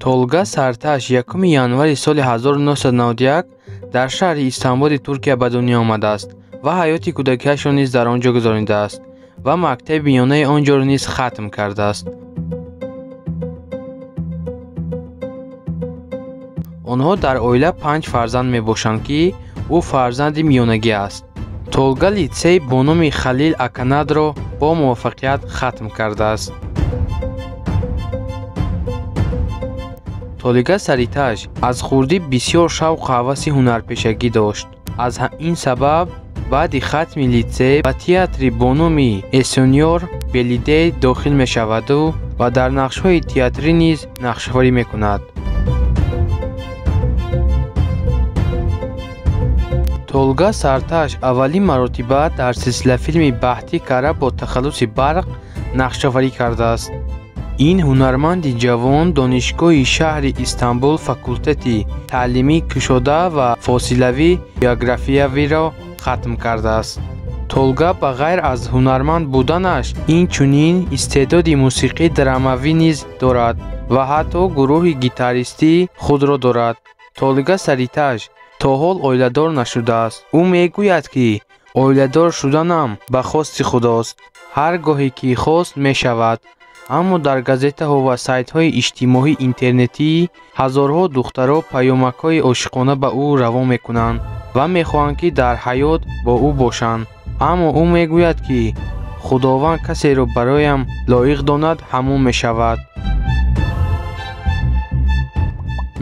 Толга Сарташ 1 январи соли 1991 дар шаҳри Истанбули Туркия ба дунё омадааст ва ҳаёти кӯдакиашро низ дар он ҷо гузаронидааст ва мактаби миёнаи он ҷоро низ хатм кардааст. онҳо дар оила 5 фарзанд мебошанд ки ӯ фарзанди миёнагӣ аст. Толга литсей бо номи Халил Аканадро бо муваффақият хатм кардааст. Толга Сариташ аз хурдӣ бисёр шавқу ҳаваси ҳунарпешагӣ дошт. аз ин сабаб баъди хатми литсей ба театри бо номи Эсёнёр Белидей дохил мешаваду ва дар нақшҳои театрӣ низ нақшоварӣ мекунад. Толга Сарташ аввалин маротиба дар силсилафилми Баҳтӣ Кара бо тахаллуси барқ нақшоварӣ кардааст. ин ҳунарманди ҷавон донишгоҳи шаҳри Истанбул факултати таълимии кушода ва фосилавӣ географиявиро хатм кардааст. Толга ба ғайр аз ҳунарманд буданаш инчунин истеъдоди мусиқии драмавӣ низ дорад ва ҳатто гурӯҳи гитаристии худро дорад. Толга Сариташ то ҳол оиладор нашудааст. ӯ мегӯяд ки оиладор шуданам ба хости худост. ҳар гоҳе ки хост мешавад. аммо дар газетаҳо ва сайтҳои иҷтимоии интернетӣ ҳазорҳо духтаро паёмакҳои ошиқона ба ӯ равон мекунанд ва мехоҳанд ки дар ҳаёт бо ӯ бошанд. аммо ӯ мегӯяд ки худованд касеро бароям лоиқ донад ҳамон мешавад.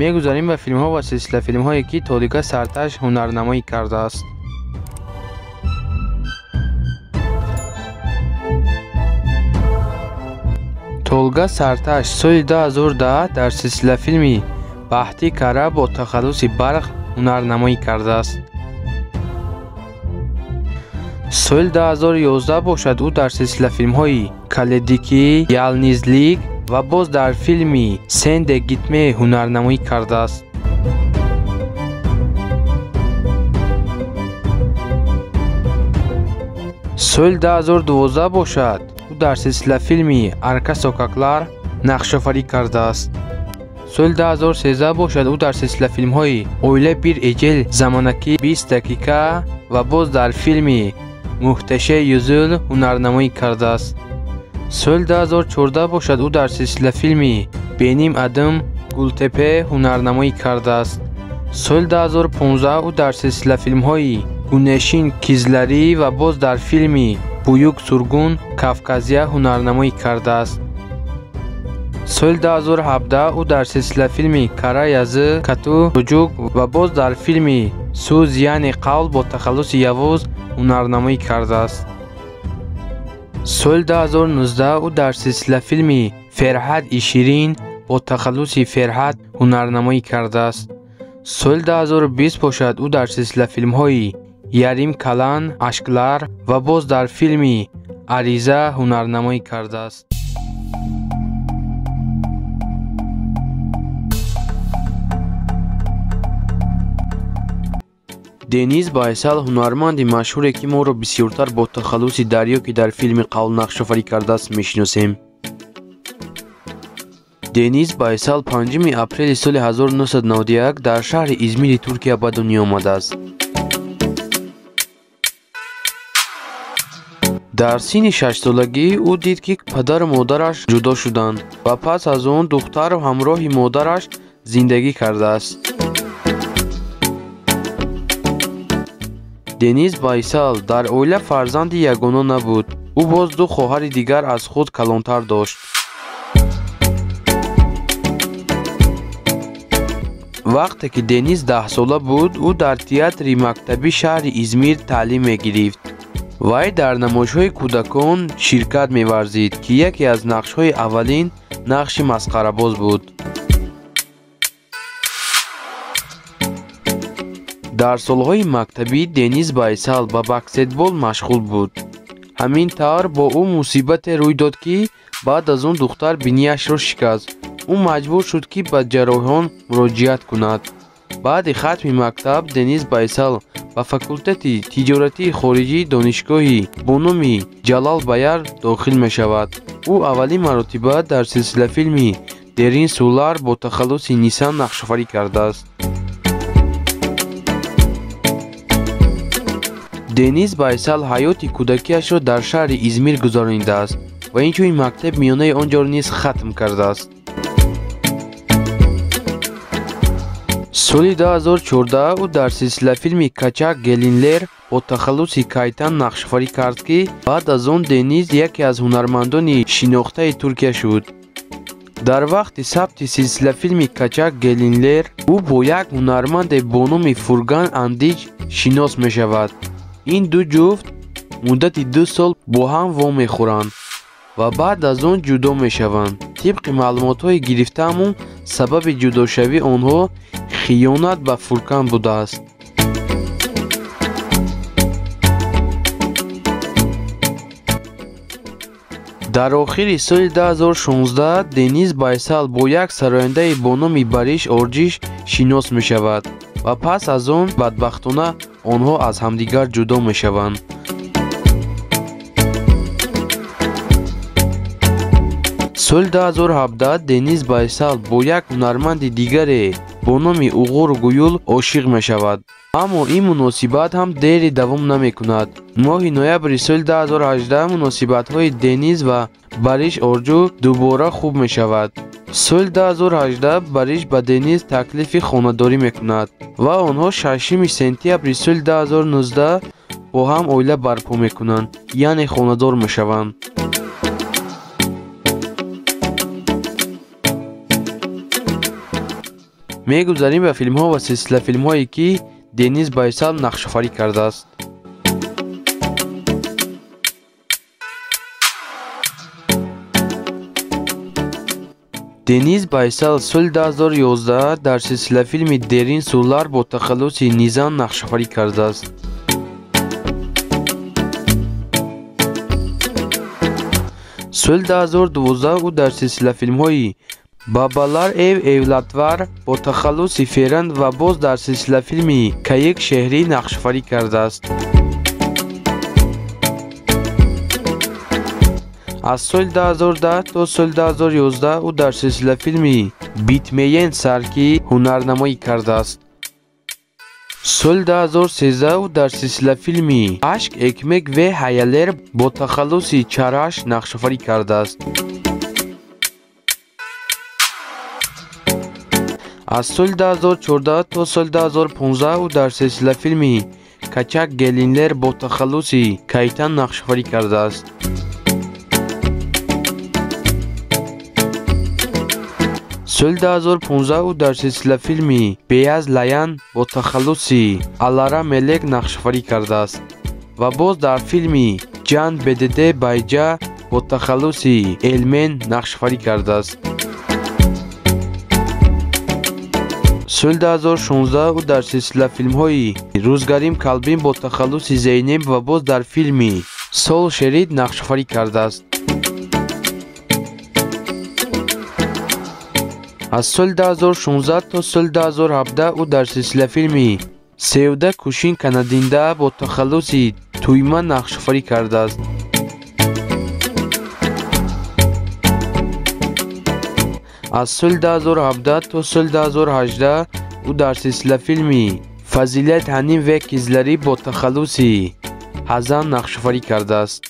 мегузарем ба филмҳо ва силсилафилмҳое ки Толга Сарташ ҳунарнамоӣ кардааст. Толга Сарташ соли 2010 дар силсилафилми Баҳтӣ Кара бо тахаллуси барқ ҳунарнамоӣ кардааст. соли 2011 бошад ӯ дар силсилафилмҳои Каледики, Ялнизлик ва боз дар филми Сенде Гитме ҳунарнамоӣ кардааст. соли 2012 бошад ӯ дар силсилафилми Арка Сокаклар нақшофарӣ кардааст. соли 2013 бошад ӯ дар силсилафилмҳои Оила Бир Эҷел Заманаки 20 дақиқа ва боз дар филми Муҳташаи Юзул ҳунарнамоӣ кардааст. соли 2014 бошад ӯ дар силсилафилми Беним Адым Гултепе ҳунарнамоӣ кардааст. соли 2015 ӯ дар силсилафилмҳои Гунешин Кизларӣ ва боз дар филми Буюк Сургун Кавказия ҳунарнамоӣ кардааст. соли 2017 ӯ дар силсилафилми Кара Язы Кату Руҷук ва боз дар филми Суз яъне қавл бо тахаллуси Явуз ҳунарнамоӣ кардааст. соли 2019 ӯ дар силсилафилми Ферҳад Иширин бо тахаллуси Ферҳад ҳунарнамоӣ кардааст. соли 2020 бошад ӯ дар силсилафилмҳои Ярим Калан Ашклар ва боз дар филми Ариза ҳунарнамоӣ кардааст. Дениз Байсал ҳунарманди машҳуре ки моро бисёртар бо тахаллуси дарё ки дар филми Қавл нақшофарӣ кардааст мешиносем. Дениз Байсал 5 апрели соли 1991 дар шаҳри Измири Туркия ба дунё омадааст. дар синни 6-солагӣ ӯ дид ки падару модараш ҷудо шуданд ва пас аз он духтару ҳамроҳи модараш зиндагӣ кардааст. Дениз Байсал дар оила фарзанди ягона набуд. ӯ боз 2 хоҳари дигар аз худ калонтар дошт. вақте ки Дениз 10-сола буд, ӯ дар театри мактаби шаҳри Измир таълим мегирифт. вай дар намоишҳои кӯдакон ширкат меварзид ки яке аз нақшҳои аввалин нақши масхарабоз буд. дар солҳои мактабӣ Дениз Байсал ба баскетбол машғул буд. ҳамин тавр бо ӯ мусибате рӯй дод ки баъд аз он духтар бинияшро шикаст. ӯ маҷбур шуд ки ба ҷарроҳон муроҷиат кунад. баъди хатми мактаб Дениз Байсал ба факултати тиҷоратии хориҷии донишгоҳи бо номи Ҷалал Байар дохил мешавад. ӯ аввалин маротиба дар силсилафилми дар ин соллар бо тахаллуси Nissan нақшофарӣ кардааст. Денис Байсал ҳаёти кӯдакиашро дар шаҳри Измир гузаронидааст ва инчунин мактаб миёнаи он ҷоро низ хатм кардааст. соли 2014 ӯ дар силсила филми Качак Гелинлер бо тахаллуси Кайтан нақшофарӣ кард ки баъд аз он Денис яке аз ҳунармандони шинохтаи Туркия шуд. дар вақти сабти силсила филми Качак Гелинлер ӯ бо як ҳунарманде бо номи Фурган Андич шинос мешавад. ин ду ҷуфт муддати 2 сол бо ҳам вомехӯранд ва баъд аз он ҷудо мешаванд. тибқи маълумотҳои гирифтаамон сабаби ҷудошавии онҳо хиёнат ба Фуркан будааст. дар охири соли 2016 Денис Байсал бо як сарояндаи бо номи Бариш Орҷиш шинос мешавад ва пас аз он бадбахтона онҳо аз ҳамдигар ҷудо мешаванд. соли 2017 Денис Байсал бо як ҳунарманди дигаре бо номи Уғур Гуюл ошиқ мешавад. аммо ин муносибат ҳам дери давом намекунад. моҳи ноябри соли 2018 муносибатҳои Денис ва Бариш Орҷу дубора хуб мешавад. соли 2018 Бариш ба Денис таклифи хонадорӣ мекунад ва онҳо 6 сентябри соли 2019 бо ҳам оила барпо мекунанд, яъне хонадор мешаванд. мегузарем ба филмҳо ва силсила филмҳое ки Денис Байсал нақшофарӣ кардааст. Денис Байсал соли 2011 дар силсила филми Дерин Суллар бо тахаллуси Низам нақшофарӣ кардааст. соли 2012 ӯ дар силсила филмҳои Бабалар Эв Эвлатвар бо тахаллуси Феранд ва боз дар силсила филми Каек шеҳрӣ нақшофарӣ кардааст. аз соли 2010 то соли 2011 ӯ дар силсила филми Битмеен Сарки ҳунарнамоӣ кардааст. соли 2013 ӯ дар силсила филми Ашк Экмек ве Ҳаялер бо тахаллуси Чараш нақшофарӣ кардааст. аз соли 2014 то соли 2015 ӯ дар силсила филми Качак Гелинлер бо тахаллуси Кайтан нақшофарӣ кардааст. соли 2015 ӯ дар силсила филми Беяз Лаян бо тахаллуси Алара Мелек нақшофарӣ кардааст ва боз дар филми Ҷан Бедеде Байҷа бо тахаллуси Элмен нақшофарӣ кардааст. соли 2016 ӯ дар силсила филмҳои Рӯзгарим Калбин бо тахаллуси Зейнеб ва боз дар филми Сол Шерид нақшофарӣ кардааст. аз соли 2016 то соли 2017 ӯ дар силсила филми Севда Кушин Канадинда бо тахаллуси Туйма нақшофарӣ кардааст. аз соли 2017 то соли 2018 ӯ дар силсила филми Фазилат Ҳаним ве Кизларӣ бо тахаллуси Ҳазан нақшофарӣ кардааст.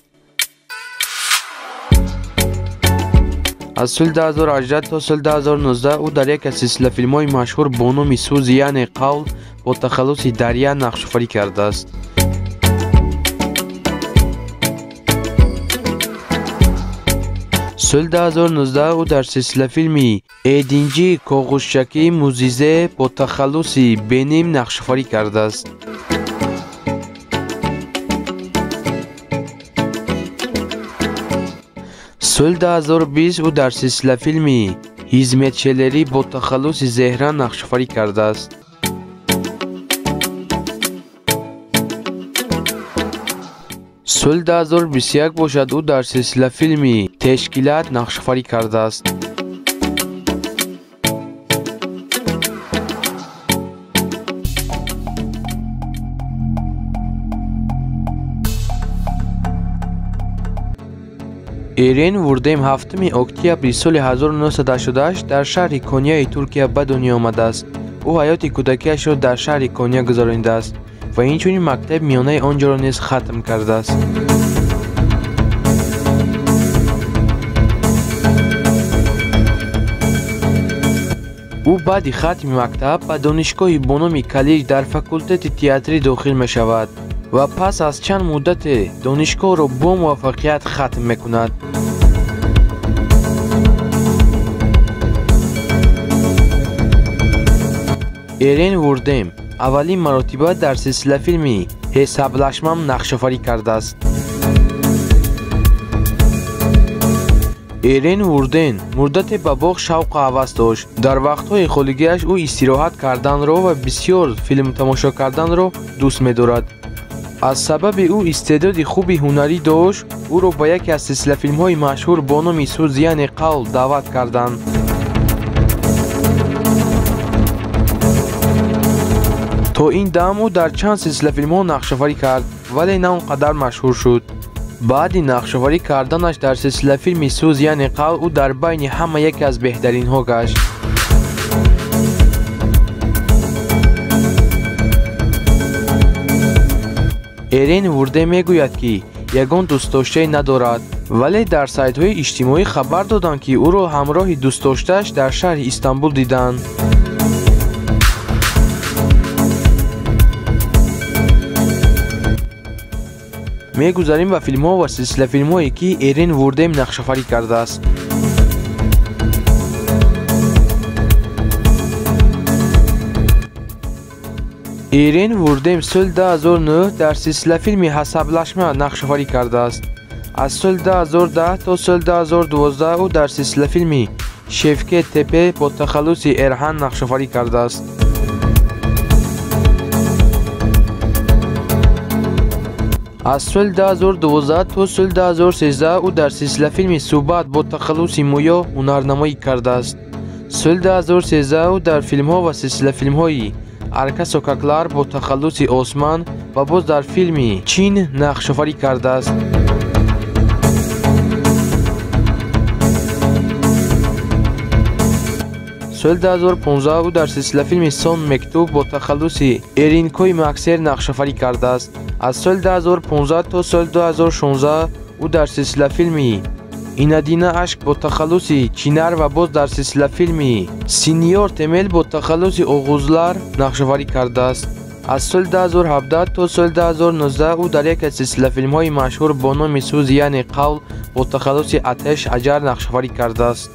аз соли 2018 то соли 2019 ӯ дар яке аз силсила филмҳои машҳур бо номи Сӯзи яъне Қавл бо тахаллуси Дарья нақшофарӣ кардааст. соли 2019 ӯ дар силсила филми Эдинҷи Коғузчакӣ Музизе бо тахаллуси Беним нақшофарӣ кардааст. соли 2020 ӯ дар силсила филми Ҳизметшелерӣ бо тахаллуси Зеҳран нақшофарӣ кардааст. соли 2021 бошад ӯ дар силсила филми Тешкилат нақшофарӣ кардааст. Эрен Вурдем 7 октябри соли 1988 дар шаҳри Конияи Туркия ба дунё омадааст. ӯ ҳаёти кӯдакиашро дар шаҳри Кония гузаронидааст ва инчунин мактаби миёнаи онҷоро низ хатм кардааст. ӯ баъди хатми мактаб ба донишгоҳи бо номи Калиж дар факултети театрӣ дохил мешавад ва пас аз чанд муддате донишгоҳро бо муваффақият хатм мекунад. Эрен Вурдем аввалин маротиба дар силсила филми «Ҳесаблашмам» нақшофарӣ кардааст. Эрен Вурден муддате ба боғ шавқу ҳавас дошт. Дар вақтҳои холигиаш ӯ истироҳат карданро ва бисёр филм тамошо карданро дӯст медорад. аз сабаби ӯ истеъдоди хуби ҳунарӣ дошт, ӯро ба яке аз силсилафилмҳои машҳур бо номи Суз яъне Қавл даъват карданд. то ин дам ӯ дар чанд силсилафилмҳо нақшофарӣ кард, вале на он қадар машҳур шуд. баъди нақшофарӣ карданаш дар силсилафилми Суз яъне Қавл ӯ дар байни ҳама яке аз беҳтаринҳо гашт. Эрен Вурдем мегӯяд ки ягон дӯстдоштае надорад, вале дар сайтҳои иҷтимоӣ хабар доданд ки ӯро ҳамроҳи дӯстдоштааш дар шаҳри Истанбул диданд. мегузарем ба филмҳо ва силсилафилмҳое ки Эрен Вурдем нақшофарӣ кардааст. Эрен Вурдем соли 2009 дар силсилафилми «Ҳасаблашма» нақшофарӣ кардааст. аз соли 2010 то соли 2012 ӯ дар силсилафилми «Шевкет Тепе» бо тахаллуси Эрҳан нақшофарӣ кардааст. аз соли 2012 то соли 2013 ӯ дар силсилафилми «Суҳбат» бо тахаллуси Муё ҳунарнамоӣ кардааст. соли 2013 ӯ дар филмҳо ва силсилафилмҳои «Арка сокаклар» бо тахаллуси Осман ва боз дар филми «Чин» нақшофарӣ кардааст. соли 2015 ӯ дар силсилафилми «Сон мектуб» бо тахаллуси Эринкои Максер нақшофарӣ кардааст. аз соли 2015 то соли 2016 ӯ дар силсилафилми «Инадина ашк» бо тахаллуси Чинар ва боз дар силсилафилми «Синьор Темел» бо тахаллуси Оғӯзлар нақшофарӣ кардааст. аз соли 2017 то соли 2019 ӯ дар яке аз силсилафилмҳои машҳур бо номи «Суз яъне Қавл» бо тахаллуси Атеш Аҷар нақшофарӣ кардааст.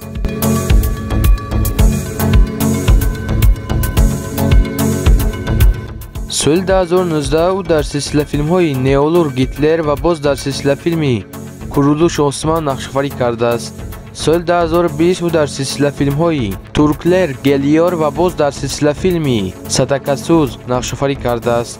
соли 2019 ӯ дар силсилафилмҳои «Неолур Гитлер» ва боз дар силсилафилми «Курулуш Осман» нақшофарӣ кардааст. соли 2020 ӯ дар силсилафилмҳои «Турклер Гелиёр» ва боз дар силсилафилми «Садакасӯз» нақшофарӣ кардааст.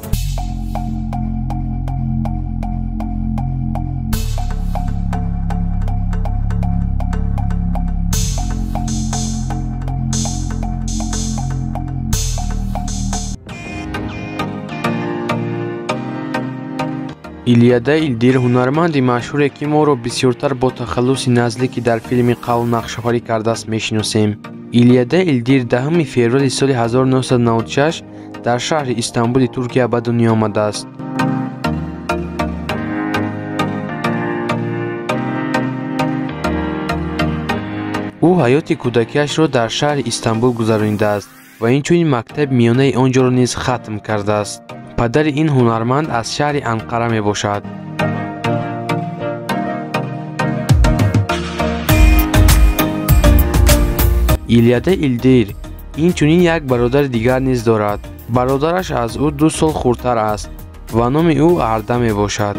Илияда Илдир ҳунарманди машҳуре ки моро бисёртар бо тахаллуси назликӣ дар филми «Қавл» нақшофарӣ кардааст мешиносем. Илияда Илдир 10 феврали соли 1996 дар шаҳри Истанбули Туркия ба дунё омадааст. ӯ ҳаёти кӯдакиашро дар шаҳри Истанбул гузаронидааст ва инчунин мактаби миёнаи онҷоро низ хатм кардааст. падари ин ҳунарманд аз шаҳри Анқара мебошад. Илияда Илдир инчунин як бародари дигар низ дорад. бародараш аз ӯ 2 сол хурдтар аст ва номи ӯ Арда мебошад.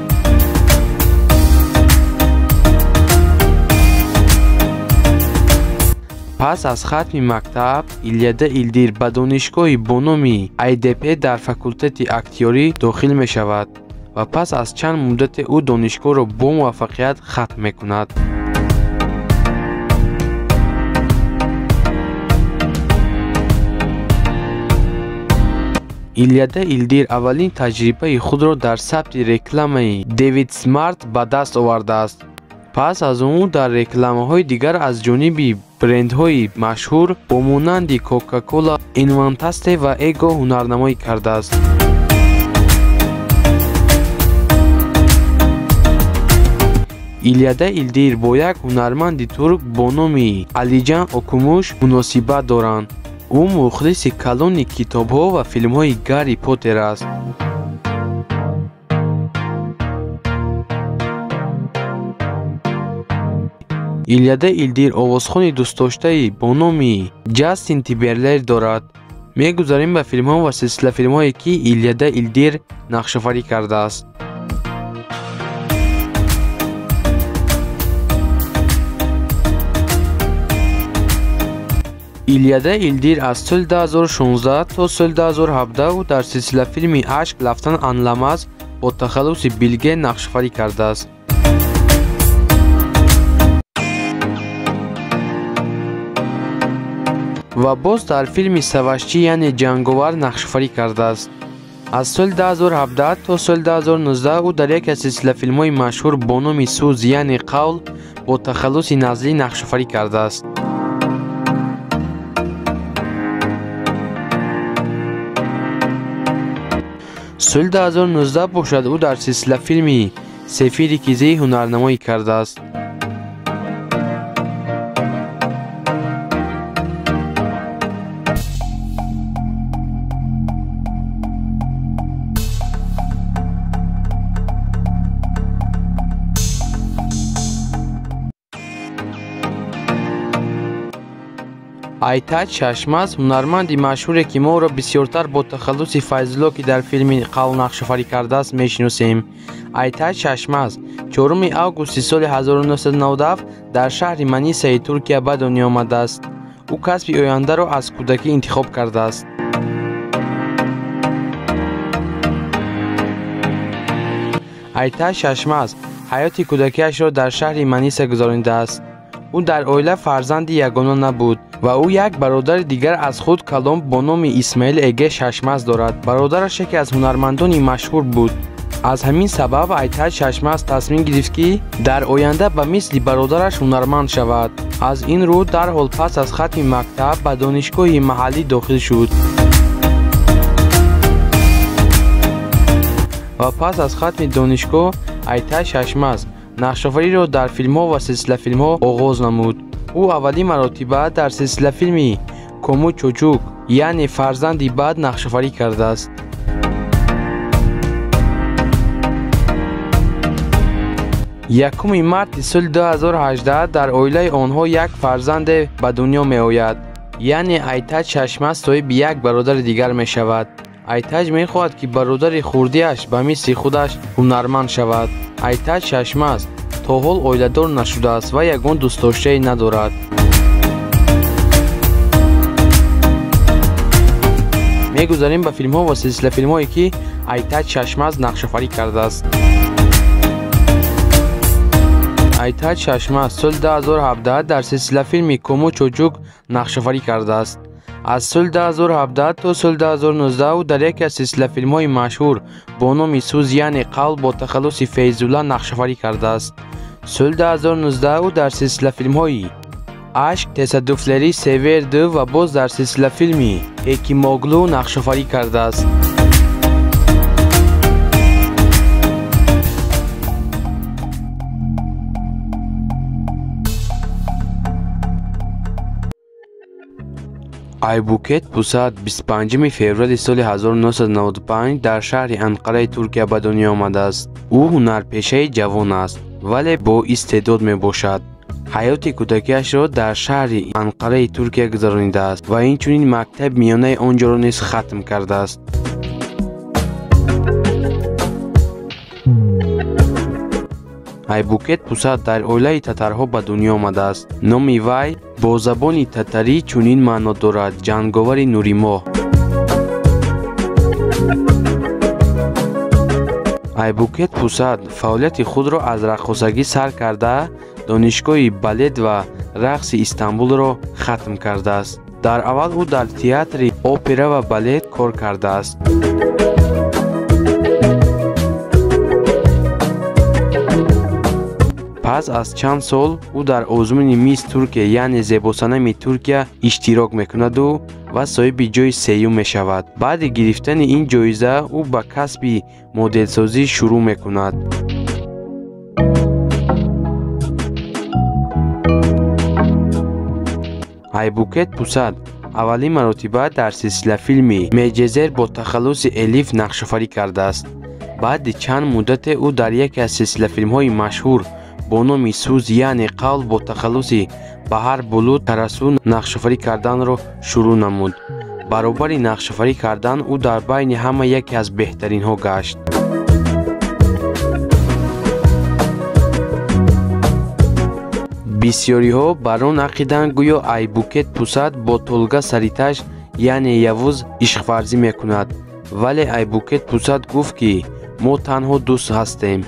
пас аз хатми мактаб Илияда Илдир ба донишгоҳи бо номи IDP дар факултети актёрӣ дохил мешавад ва пас аз чанд муддате ӯ донишгоҳро бо муваффақият хатм мекунад. Илияда Илдир аввалин таҷрибаи худро дар сабти рекламаи Дэвид Смарт ба даст овардааст. пас аз он дар рекламаҳои дигар аз ҷониби брендҳои машҳур бо монанди кока-кола, инвантасте ва эго ҳунарнамоӣ кардааст. Илияда Илдир бо як ҳунарманди турк бо номи Алиҷан Окумуш муносибат доранд. ӯ мухлиси калони китобҳо ва филмҳои Гарри Поттер аст. Илияда Илдир овозхони дӯстдоштаи бо номи Ҷастин Тиберлейр дорад. Мегузарем ба филмҳо ва силсилафилмҳое ки Илияда Илдир нақшофарӣ кардааст. Илияда Илдир аз соли 2016 то соли 2017 дар силсилафилми Ашк Лафтан Анламаз бо тахаллуси билге нақшофарӣ кардааст. ва боз дар филми Савашчӣ яъне ҷанговар нақшофарӣ кардааст. аз соли 2017 то соли 2019 ӯ дар яке аз силсилафилмҳои машҳур бо номи Суз яъне Қавл бо тахаллуси назлӣ нақшофарӣ кардааст. соли 2019 бошад ӯ дар силсилафилми Сефири Кизӣ ҳунарнамоӣ кардааст. Айтаҷ Шашмаз ҳунарманди маъшҳуре ки моро бисёртар бо тахаллуси Файзулло ки дар филми Қавл нақшофарӣ кардааст мешиносем. Айтаҷ Шашмаз 4 августи соли 1997 дар шаҳри Манисаи Туркия ба дунё омадааст. ӯ касби ояндаро аз кӯдакӣ интихоб кардааст. Айтаҷ Шашмаз ҳаёти кӯдакиашро дар шаҳри Маниса гузаронидааст. ӯ дар оила фарзанди ягона набуд ва ӯ як бародари дигар аз худ калон бо номи Исмаил Эге Шашмаз дорад. бародараш яке аз ҳунармандони машҳур буд. аз ҳамин сабаб Айтаҷ Шашмаз тасмим гирифт ки дар оянда ба мисли бародараш ҳунарманд шавад. аз ин рӯ дарҳол пас аз хатми мактаб ба донишгоҳи маҳаллӣ дохил шуд ва пас аз хатми донишгоҳ Айтаҷ Шашмаз нақшофариро дар филмҳо ва силсилафилмҳо оғоз намуд. ӯ аввалин маротиба дар силсилафилми Кому Чочук яъне Фарзанди бад нақшофарӣ кардааст. якуми марти соли 2018 дар оилаи онҳо як фарзанде ба дунё меояд. яъне Айтаҷ Шашмаз соҳиби як бародари дигар мешавад. Айтаҷ мехоҳад ки бародари хурдиаш ба мисли худаш ҳунарманд шавад. Айтаҷ Шашмаз то ҳол оиладор нашудааст ва ягон дӯстдоштае надорад. мегузарем ба филмҳо ва силсилафилмҳое ки Айтаҷ Шашмаз нақшофарӣ кардааст. Айтаҷ Шашмаз соли 2017 дар силсилафилми Кому Чочук нақшофарӣ кардааст. аз соли 2017 то соли 2019 ӯ дар яке аз силсилафилмҳои машҳур бо номи Суз яъне Қавл бо тахаллуси Фейзулла нақшофарӣ кардааст. соли 2019 ӯ дар силсилафилмҳои Ашк, Тесаддуфлери, Север 2 ва боз дар силсилафилми Экимоглу нақшофарӣ кардааст. Айбукет Пусат 25 феврали соли 1995 дар шаҳри Анқараи Туркия ба дунё омадааст. ӯ ҳунарпешаи ҷавон аст, вале бо истеъдод мебошад. ҳаёти кӯдакиашро дар шаҳри Анқараи Туркия гузаронидааст ва инчунин мактаби миёнаи он ҷоро низ хатм кардааст. Айбукет Пусат дар оилаи татарҳо ба дунё омадааст. номи вай бо забони татарӣ чунин маъно дорад: ҷанговари нуримоҳ. Айбукет Пусат фаъолияти худро аз раққосагӣ сар карда, донишгоҳи балет ва рақси Истанбулро хатм кардааст. дар аввал ӯ дар театри опера ва балет кор кардааст. пас аз чанд сол ӯ дар озмуни мисс Туркия яъне зебосанами Туркия иштирок мекунаду ва соҳиби ҷойи сеюм мешавад. баъди гирифтани ин ҷоиза ӯ ба касби моделсозӣ шурӯъ мекунад. айбукет пусад аввалин маротиба дар силсила филми Меджезер бо тахаллуси Элиф нақшофарӣ кардааст. баъди чанд муддате ӯ дар яке аз силсилафилмҳои машҳур бо номи Суз яъне Қавл бо тахаллуси Баҳар Булут Тарасу нақшофарӣ карданро шурӯъ намуд. баробари нақшофарӣ кардан ӯ дар байни ҳама яке аз беҳтаринҳо гашт. бисёриҳо бар он ақиданд гӯё Айбукет Пусад бо Толга Сариташ яъне Явуз ишқварзӣ мекунад, вале Айбукет Пусад гуфт ки мо танҳо дӯст ҳастем.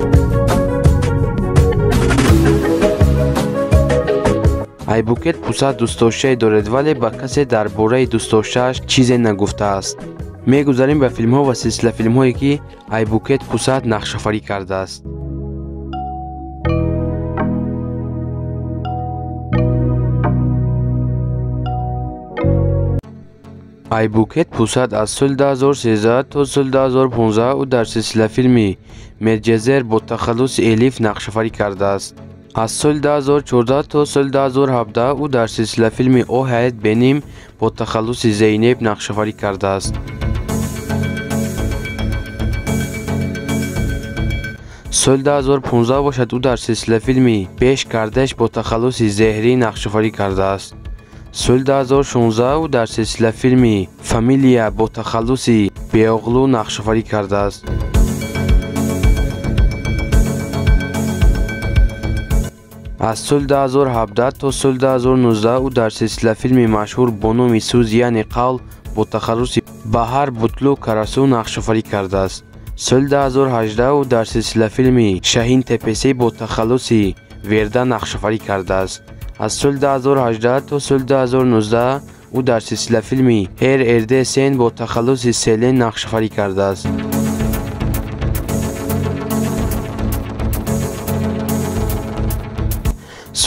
Айбукет Пусад дӯстдоштае дорад, вале ба касе дар бораи дӯстдоштааш чизе нагуфтааст. мегузарем ба филмҳо ва силсилафилмҳое ки Айбукет Пусад нақшофарӣ кардааст. Айбукет Пусад аз соли 2013 то соли 2015 ӯ дар силсилафилми Меджезер бо тахаллуси Элиф нақшофарӣ кардааст. аз соли 2014 то соли 2017 ӯ дар силсилафилми О ҳаят беним бо тахаллуси Зейнеб нақшофарӣ кардааст. соли 2015 бошад ӯ дар силсилафилми Беш кардеш бо тахаллуси Зеҳрӣ нақшофарӣ кардааст. соли 2016 ӯ дар силсилафилми Фамилия бо тахаллуси Беоғлу нақшофарӣ кардааст. аз соли 2017 то соли 2019 ӯ дар силсилафилми машҳур бо номи Суз яъне Қавл бо тахаллуси Баҳар Бутлу Карасу нақшофарӣ кардааст. соли 2018 ӯ дар силсилафилми Шаҳин Тепеси бо тахаллуси Верда нақшофарӣ кардааст. аз соли 2018 то соли 2019 ӯ дар силсилафилми Эр Эрде Сен бо тахаллуси Селен нақшофарӣ кардааст.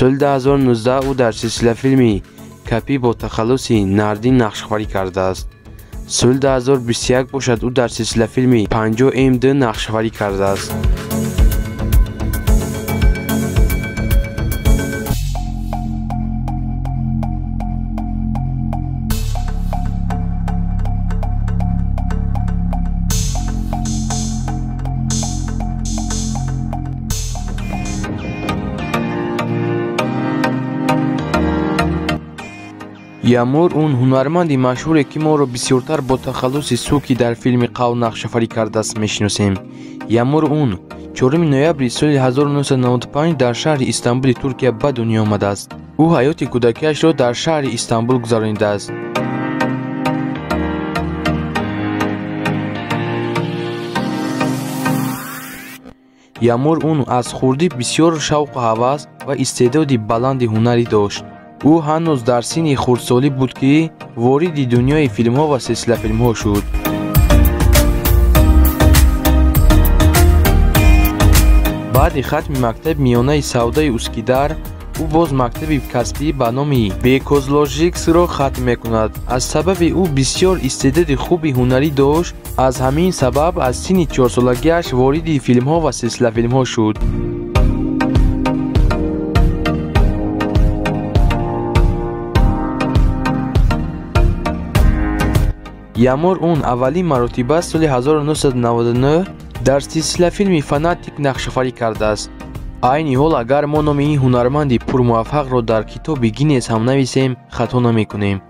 соли 2019 ӯ дар силсилафилми Капи бо тахаллуси Нардин нақшофарӣ кардааст. соли 2021 бошад ӯ дар силсилафилми 50 МД нақшофарӣ кардааст. Ямур он ҳунарманди машҳуре ки моро бисёртар бо тахаллуси Суки дар филми Қавл нақшофарӣ кардааст мешиносем. Ямур он 4 ноябри соли 1995 дар шаҳри Истанбули Туркия ба дунё омадааст. ӯ ҳаёти кӯдакиашро дар шаҳри Истанбул гузаронидааст. Ямур он аз хурдӣ бисёр шавқу ҳавас ва истеъдоди баланди ҳунарӣ дошт. ӯ ҳанӯз дар синни хурдсолӣ буд ки вориди дунёи филмҳо ва силсилафилмҳо шуд. баъди хатми мактаби миёнаи савдаи Ускидар ӯ боз мактаби касбӣ ба номи Бекозложиксро хатм мекунад. аз сабаби ӯ бисёр истеъдоди хуби ҳунарӣ дошт, аз ҳамин сабаб аз синни 4-солагиаш вориди филмҳо ва силсилафилмҳо шуд. Ямур он аввалин маротиба соли 1999 дар силсилафилми Фанатик нақшофарӣ кардааст. айни ҳол агар мо номи ин ҳунарманди пурмуваффақро дар китоби Гиннес ҳам нависем, хато намекунем.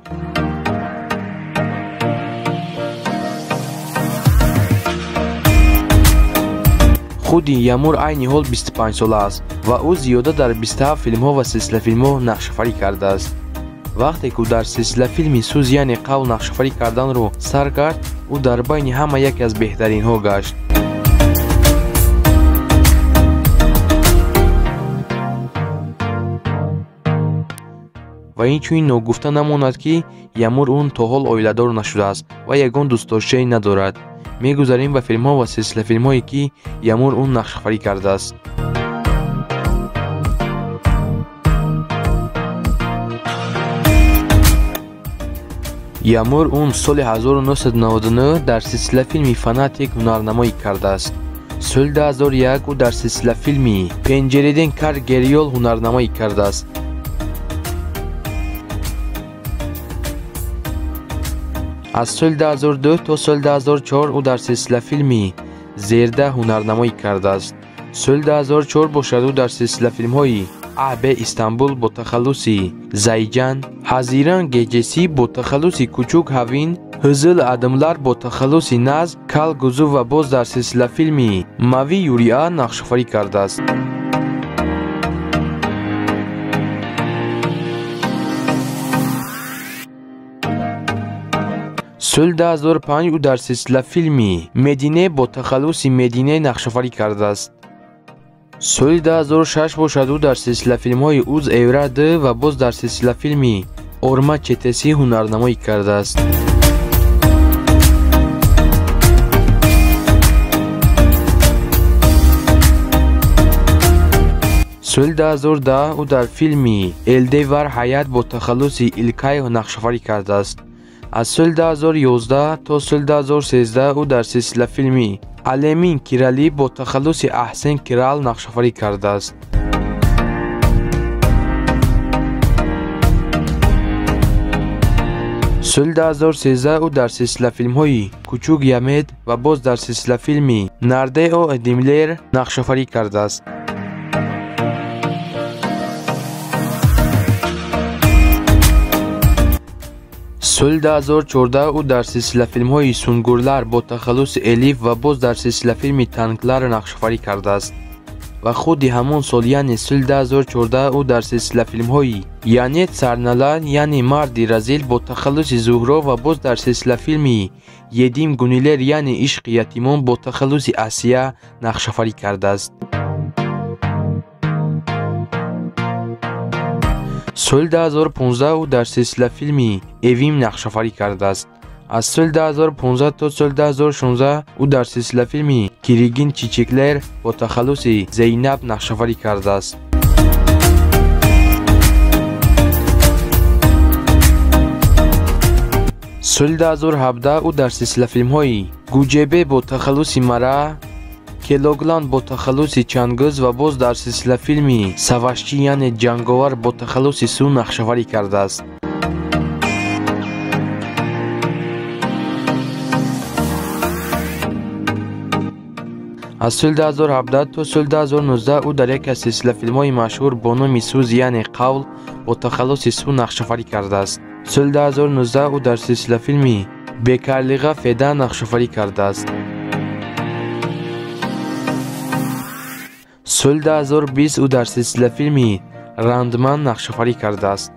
худи Ямур айни ҳол 25 сола аст ва ӯ зиёда дар 27 филмҳо ва силсилафилмҳо нақшофарӣ кардааст. вақте ки ӯ дар силсилафилми Суз яъне Қавл нақшофарӣ карданро сар кард, ӯ дар байни ҳама яке аз беҳтаринҳо гашт. ва инчунин ногуфта намонад ки Ямур он то ҳол оиладор нашудааст ва ягон дӯстдоштаи надорад. мегузарем ба филмҳо ва силсилафилмҳое ки Ямур он нақшофарӣ кардааст. ямур он соли 1999 дар силсила филми Фанатик ҳунарнамоӣ кардааст. соли 2001 ӯ дар силсила филми Пенҷереден кар гериёл ҳунарнамоӣ кардааст. аз соли 2002 то соли 2004 ӯ дар силсила филми Зерда ҳунарнамоӣ кардааст. соли 2004 бошад ӯ дар силсила филмҳои Аҳбе Истанбул бо тахаллуси Зайҷан, Ҳазиран Геҷеси бо тахаллуси Кучук Ҳавин, Ҳизл Адамлар бо тахаллуси Назм, Кал Гузу ва боз дар силсила филми Мави Юриа нақшофарӣ кардааст. соли 2005 ӯ дар силсила филми Медине бо тахаллуси Медине нақшофарӣ кардааст. соли 2006 бошад ӯ дар силсила филмҳои Уз Евра Д ва боз дар силсила филми Орма Четеси ҳунарнамоӣ кардааст. соли 2010 ӯ дар филми Элдевар Ҳаят бо тахаллуси Илкай нақшофарӣ кардааст. аз соли 2011 то соли 2013 ӯ дар силсила филми Алемин Кирали бо тахаллуси Аҳсен Кирал нақшофарӣ кардааст. соли 2013 ӯ дар силсила филмҳои Кучук Ямед ва боз дар силсила филми Нардео Эдимлер нақшофарӣ кардааст. соли 2014 ӯ дар силсила филмҳои Сунгурлар бо тахаллуси Элиф ва боз дар силсила филми Танклар нақшофарӣ кардааст. ва худи ҳамон сол яъне соли 2014 ӯ дар силсила филмҳои Янет Сарнала яъне Марди Разил бо тахаллуси Зуҳро ва боз дар силсила филми Едим Гунилер яъне Ишқи Ятимон бо тахаллуси Асия нақшофарӣ кардааст. соли 2015 ӯ дар силсила филми Эвим нақшофарӣ кардааст. аз соли 2015 то соли 2016 ӯ дар силсила филми Киригин Чичиклер бо тахаллуси Зейнаб нақшофарӣ кардааст. соли 2017 ӯ дар силсила филмҳои Гуҷебе бо тахаллуси Мара, Келоглан бо тахаллуси Чангиз ва боз дар силсила филми Савашчӣ яъне Ҷанговар бо тахаллуси Су нақшофарӣ кардааст. аз соли 2017 то соли 2019 ӯ дар яке аз силсила филмҳои машҳур бо номи Суз яъне Қавл бо тахаллуси Су нақшофарӣ кардааст. соли 2019 ӯ дар силсила филми Бекарлиға Феда нақшофарӣ кардааст. соли 2020 ӯ дар силсила филми Рандман нақшофарӣ кардааст.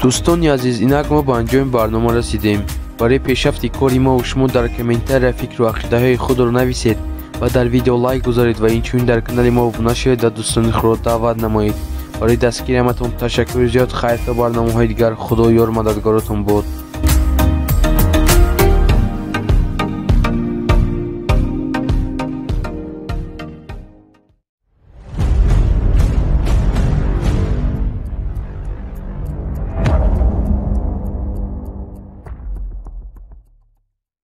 дӯстони азиз, инак мо ба анҷоми барнома расидем. барои пешрафти кори мо шумо дар комментария фикру ақидаҳои худро нависед ва дар видео лайк гузоред ва инчунин дар канали мо обуна шавед ва дӯстони худро даъват намоед. барои дастгирии ҳаматон ташаккури зиёд. хайр то барномаҳои дигар. худо ёр мададгоротон бод.